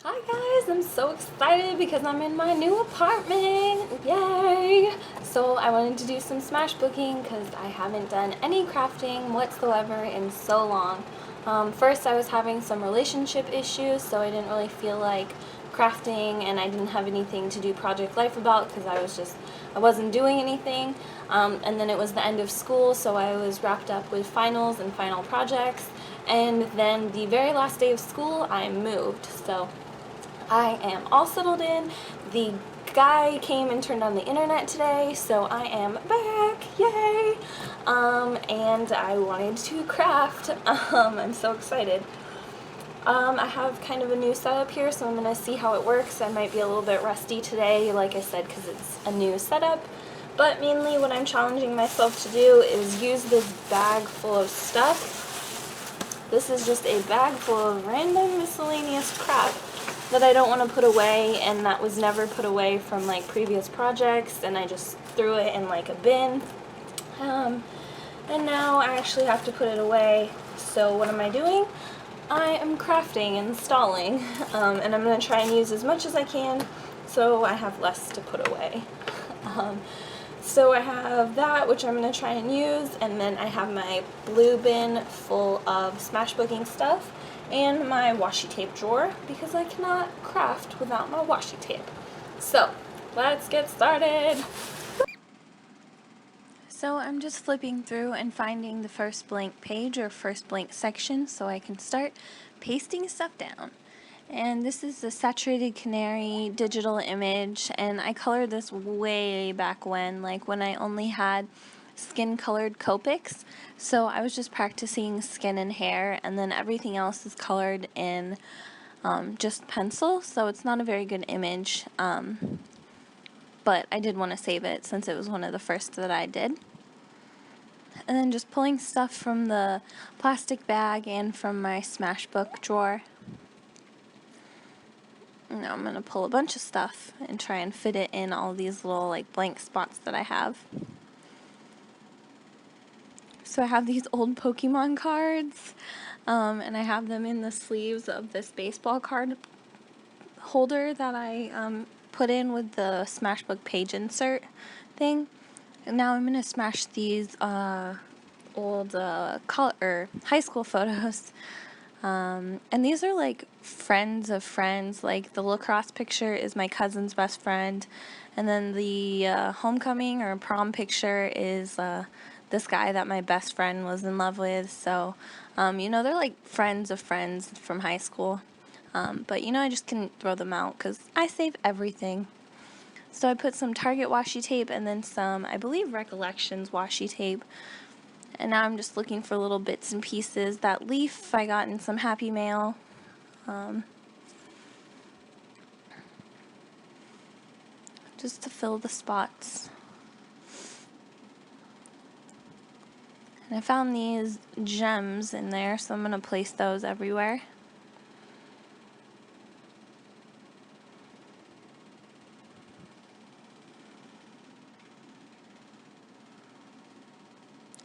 Hi guys, I'm so excited because I'm in my new apartment. Yay! So I wanted to do some smashbooking because I haven't done any crafting whatsoever in so long. First I was having some relationship issues, so I didn't really feel like crafting, and I didn't have anything to do Project Life about because I wasn't doing anything. And then it was the end of school, so I was wrapped up with finals and final projects. And then the very last day of school, I moved. So I am all settled in. The guy came and turned on the internet today, so I am back, yay! And I wanted to craft. I'm so excited. I have kind of a new setup here, so I'm going to see how it works. I might be a little bit rusty today, like I said, because it's a new setup. But mainly what I'm challenging myself to do is use this bag full of stuff. This is just a bag full of random miscellaneous crap that I don't want to put away, and that was never put away from like previous projects, and I just threw it in like a bin. And now I actually have to put it away. So what am I doing? I am crafting and stalling, and I'm going to try and use as much as I can so I have less to put away. So I have that, which I'm going to try and use, and then I have my blue bin full of smashbooking stuff and my washi tape drawer because I cannot craft without my washi tape. So let's get started. So I'm just flipping through and finding the first blank page or first blank section so I can start pasting stuff down. And this is the Saturated Canary digital image, and I colored this way back when, like when I only had skin colored Copics. So I was just practicing skin and hair, and then everything else is colored in just pencil, so it's not a very good image, but I did want to save it since it was one of the first that I did. And then just pulling stuff from the plastic bag and from my smashbook drawer. Now I'm going to pull a bunch of stuff and try and fit it in all these little like blank spots that I have. So I have these old Pokemon cards, and I have them in the sleeves of this baseball card holder that I put in with the smashbook page insert thing. And now I'm going to smash these old high school photos. And these are like friends of friends. Like the lacrosse picture is my cousin's best friend, and then the homecoming or prom picture is this guy that my best friend was in love with. So, they're like friends of friends from high school. But I just couldn't throw them out because I save everything. So I put some Target washi tape and then some, I believe, Recollections washi tape. And now I'm just looking for little bits and pieces. That leaf I got in some Happy Mail. Just to fill the spots. And I found these gems in there, so I'm going to place those everywhere.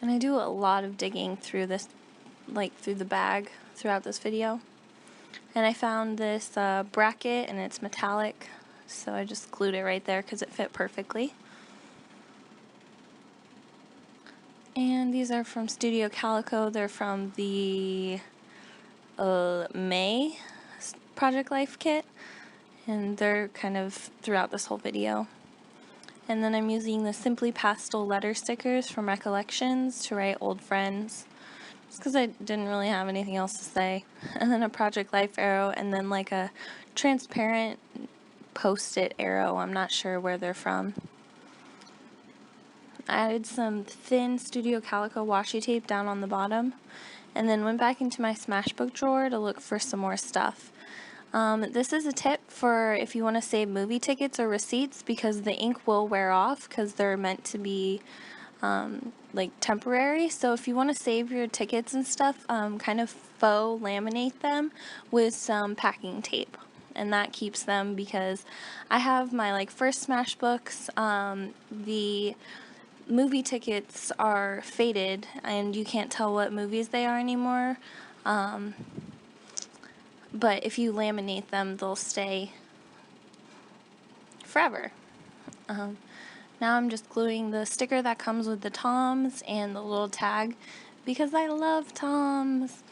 And I do a lot of digging through this, like through the bag throughout this video. And I found this bracket, and it's metallic, so I just glued it right there because it fit perfectly. And these are from Studio Calico. They're from the May Project Life kit, and they're kind of throughout this whole video. And then I'm using the Simply Pastel letter stickers from Recollections to write old friends, just because I didn't really have anything else to say. And then a Project Life arrow, and then like a transparent post-it arrow. I'm not sure where they're from. I added some thin Studio Calico washi tape down on the bottom, and then went back into my smashbook drawer to look for some more stuff. This is a tip for if you want to save movie tickets or receipts, because the ink will wear off because they're meant to be like temporary. So if you want to save your tickets and stuff, kind of faux laminate them with some packing tape, and that keeps them, because I have my like first smashbooks, the movie tickets are faded and you can't tell what movies they are anymore. but if you laminate them, they'll stay forever. Now I'm just gluing the sticker that comes with the Toms and the little tag because I love Toms.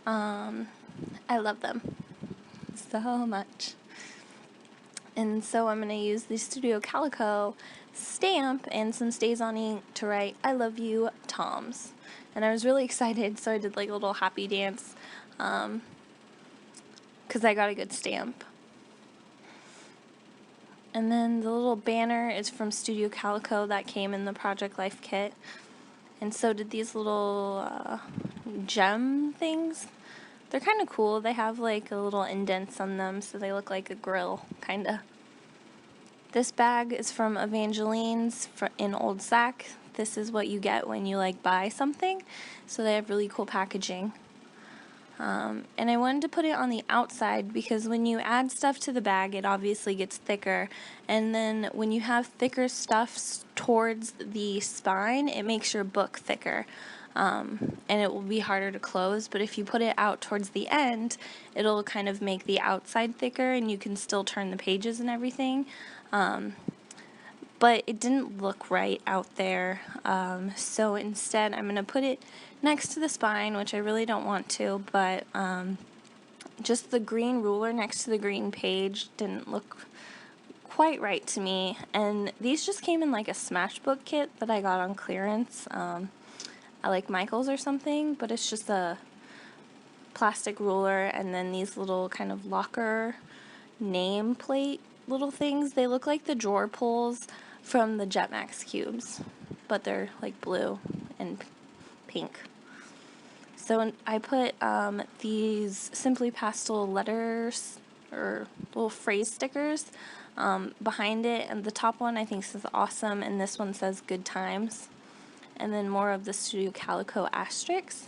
I love them so much. And so I'm going to use the Studio Calico stamp and some Stays On ink to write, "I love you, Toms." And I was really excited, so I did like a little happy dance because I got a good stamp. And then the little banner is from Studio Calico that came in the Project Life kit. And so did these little gem things. They're kind of cool. They have like a little indents on them, so they look like a grill, kind of. This bag is from Evangeline's in Old Sac. This is what you get when you like buy something. So they have really cool packaging. And I wanted to put it on the outside because when you add stuff to the bag, it obviously gets thicker. And then when you have thicker stuff towards the spine, it makes your book thicker. And it will be harder to close. But if you put it out towards the end, it'll kind of make the outside thicker and you can still turn the pages and everything. But it didn't look right out there, so instead I'm going to put it next to the spine, which I really don't want to, but just the green ruler next to the green page didn't look quite right to me. And these just came in like a smashbook kit that I got on clearance at like Michael's or something, but it's just a plastic ruler and then these little kind of locker nameplate little things. They look like the drawer pulls from the Jetmax cubes, but they're like blue and pink. So I put these Simply Pastel letters or little phrase stickers behind it, and the top one I think says awesome, and this one says good times, and then more of the Studio Calico asterisks.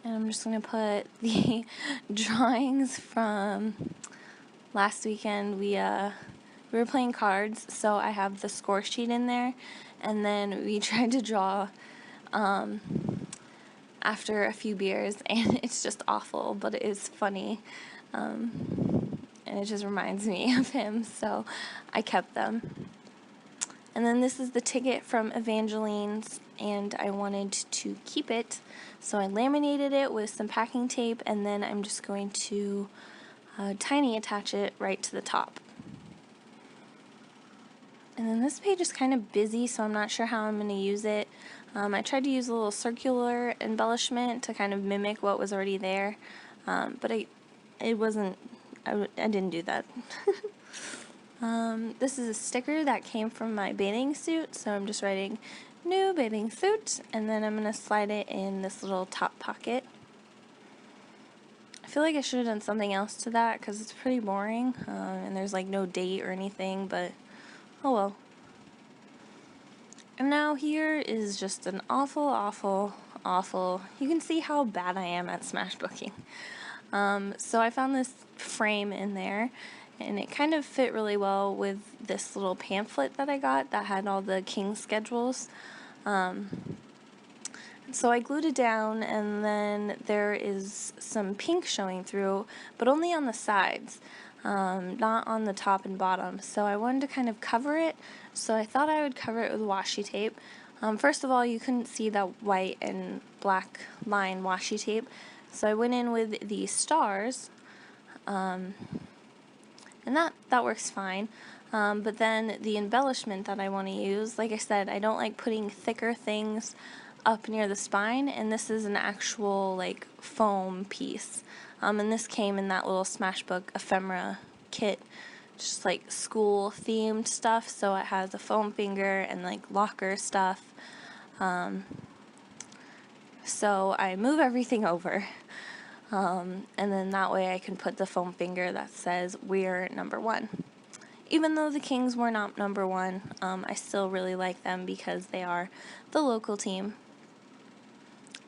And I'm just going to put the drawings from last weekend. We were playing cards, so I have the score sheet in there, and then we tried to draw after a few beers, and it's just awful, but it is funny, and it just reminds me of him, so I kept them. And then this is the ticket from Evangeline's, and I wanted to keep it, so I laminated it with some packing tape, and then I'm just going to tiny attach it right to the top. And then this page is kind of busy, so I'm not sure how I'm going to use it. I tried to use a little circular embellishment to kind of mimic what was already there, but I didn't do that. This is a sticker that came from my bathing suit, so I'm just writing new bathing suit, and then I'm going to slide it in this little top pocket. I feel like I should have done something else to that because it's pretty boring, and there's like no date or anything, but oh well. And now here is just an awful, you can see how bad I am at smashbooking. So I found this frame in there, and it kind of fit really well with this little pamphlet that I got that had all the King schedules. So I glued it down, and then there is some pink showing through, but only on the sides, not on the top and bottom. So I wanted to kind of cover it, so I thought I would cover it with washi tape. First of all, you couldn't see that white and black line washi tape, so I went in with the stars, and that works fine. But then the embellishment that I want to use, like I said, I don't like putting thicker things up near the spine, and this is an actual like foam piece. And this came in that little Smashbook ephemera kit, just like school themed stuff, so it has a foam finger and like locker stuff. So I move everything over, and then that way I can put the foam finger that says we're number one. Even though the Kings were not number one, I still really like them because they are the local team.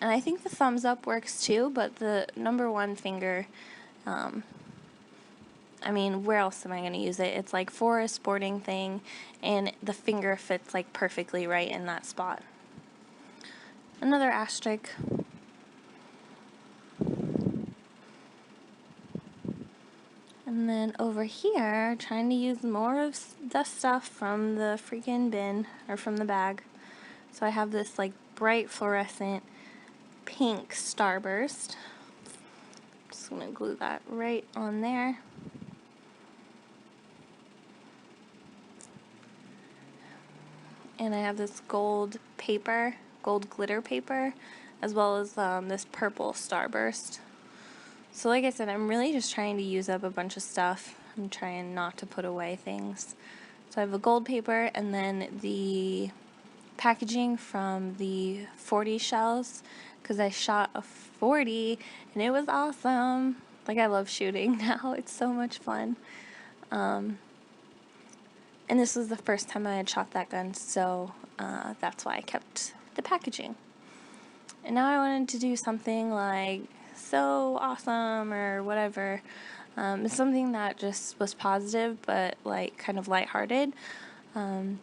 And I think the thumbs up works too, but the number one finger, I mean, where else am I going to use it? It's like for a sporting thing, and the finger fits like perfectly right in that spot. Another asterisk. And then over here, trying to use more of the stuff from the freaking bin, or from the bag. So I have this like bright fluorescent pink starburst. Just gonna glue that right on there. And I have this gold paper, gold glitter paper, as well as this purple starburst. So like I said, I'm really just trying to use up a bunch of stuff. I'm trying not to put away things. So I have a gold paper, and then the packaging from the 40 shells, because I shot a 40 and it was awesome. Like, I love shooting now. It's so much fun. And this was the first time I had shot that gun, so that's why I kept the packaging. And now I wanted to do something like so awesome or whatever. It's something that just was positive, but like kind of lighthearted. But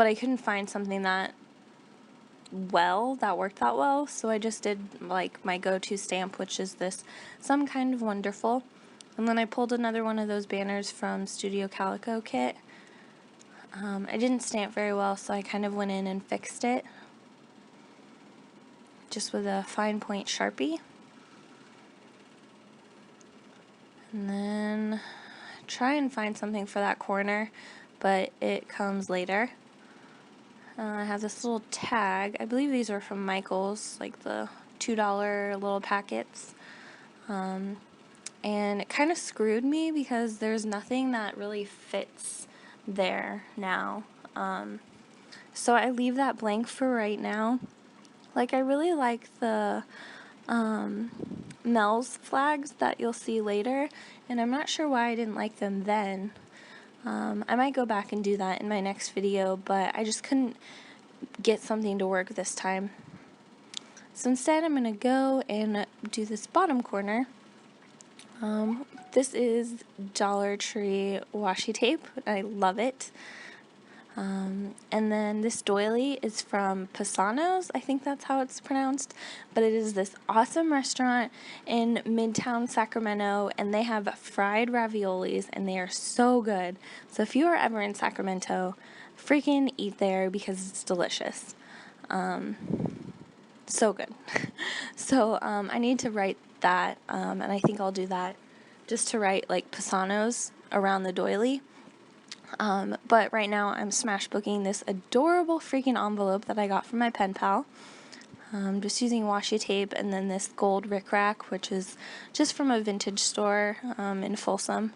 I couldn't find something that worked that well, so I just did like my go-to stamp, which is this Some Kind of Wonderful. And then I pulled another one of those banners from Studio Calico kit. I didn't stamp very well, so I kind of went in and fixed it just with a fine point Sharpie. And then try and find something for that corner, but it comes later. I have this little tag. I believe these are from Michael's, like the $2 little packets. And it kind of screwed me because there's nothing that really fits there now. So I leave that blank for right now. Like, I really like the Mel's flags that you'll see later, and I'm not sure why I didn't like them then. I might go back and do that in my next video, but I just couldn't get something to work this time. So instead, I'm going to go and do this bottom corner. This is Dollar Tree washi tape. I love it. And then this doily is from Pisano's, I think that's how it's pronounced, but it is this awesome restaurant in Midtown Sacramento, and they have fried raviolis, and they are so good. So if you are ever in Sacramento, freaking eat there because it's delicious. So good. So I need to write that, and I think I'll do that just to write like Pisano's around the doily. But right now I'm smashbooking this adorable freaking envelope that I got from my pen pal. Just using washi tape, and then this gold rickrack, which is just from a vintage store in Folsom.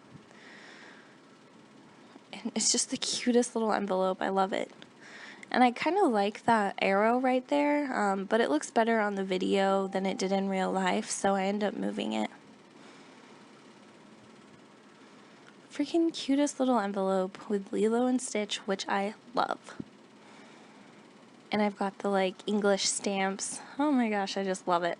And it's just the cutest little envelope. I love it. And I kind of like that arrow right there, but it looks better on the video than it did in real life, so I end up moving it. Freaking cutest little envelope with Lilo and Stitch, which I love. And I've got the like English stamps. Oh my gosh, I just love it.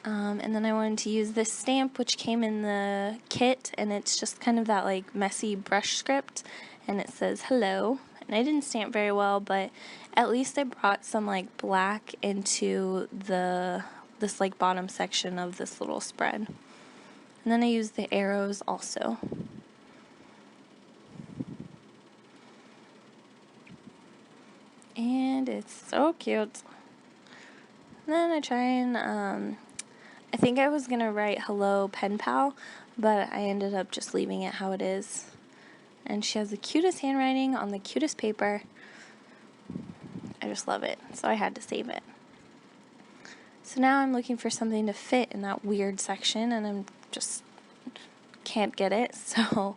And then I wanted to use this stamp, which came in the kit, and it's just kind of that like messy brush script, and it says hello. And I didn't stamp very well, but at least I brought some like black into this like bottom section of this little spread. And then I used the arrows also. And it's so cute. And then I try and, I think I was going to write hello pen pal, but I ended up just leaving it how it is. And she has the cutest handwriting on the cutest paper. I just love it, so I had to save it. So now I'm looking for something to fit in that weird section, and I'm just can't get it. So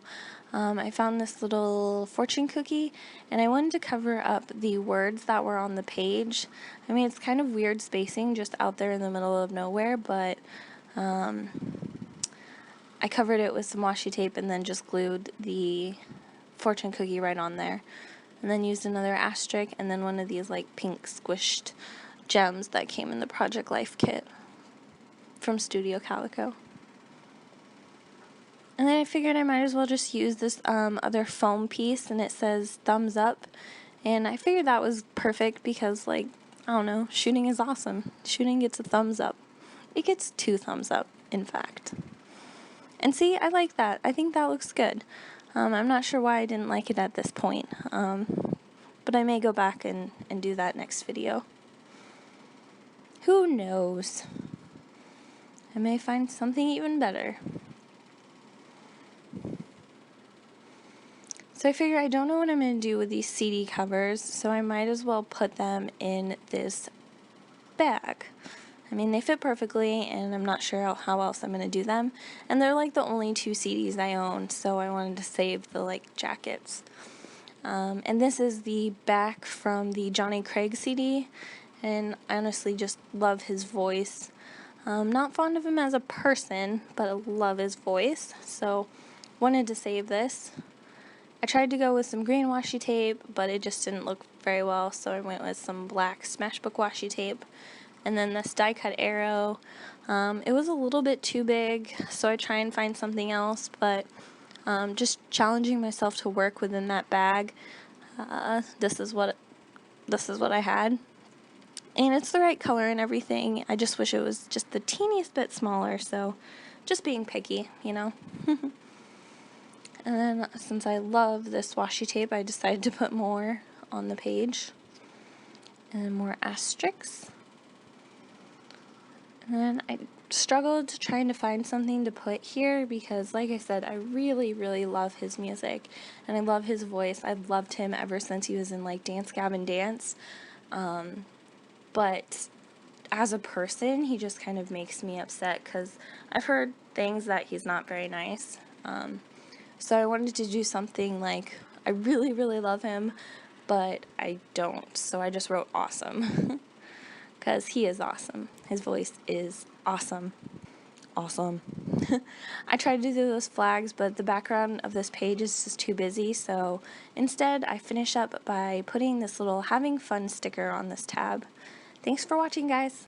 I found this little fortune cookie, and I wanted to cover up the words that were on the page. I mean, it's kind of weird spacing just out there in the middle of nowhere, but I covered it with some washi tape and then just glued the fortune cookie right on there. And then used another asterisk and then one of these like pink squished gems that came in the Project Life kit from Studio Calico. And then I figured I might as well just use this other foam piece, and it says thumbs up. And I figured that was perfect because, like, I don't know, shooting is awesome. Shooting gets a thumbs up. It gets 2 thumbs up, in fact. And see, I like that. I think that looks good. I'm not sure why I didn't like it at this point, but I may go back and do that next video. Who knows? I may find something even better. So I figure I don't know what I'm going to do with these CD covers, so I might as well put them in this bag. I mean, they fit perfectly, and I'm not sure how else I'm going to do them. And they're like the only 2 CDs I own, so I wanted to save the like jackets. And this is the back from the Johnny Craig CD, and I honestly just love his voice. Not fond of him as a person, but I love his voice, so wanted to save this. I tried to go with some green washi tape, but it just didn't look very well, so I went with some black smashbook washi tape. And then this die cut arrow, it was a little bit too big, so I try and find something else, but just challenging myself to work within that bag. This is what I had. And it's the right color and everything. I just wish it was just the teeniest bit smaller, so just being picky, you know. And then since I love this washi tape, I decided to put more on the page. And more asterisks. And then I struggled trying to find something to put here because, like I said, I really, really love his music. And I love his voice. I've loved him ever since he was in, like, Dance Gavin Dance. But as a person, he just kind of makes me upset because I've heard things that he's not very nice. So I wanted to do something like, I really, really love him, but I don't. So I just wrote awesome. Because he is awesome. His voice is awesome. Awesome. I tried to do those flags, but the background of this page is just too busy, so instead I finish up by putting this little having fun sticker on this tab. Thanks for watching, guys.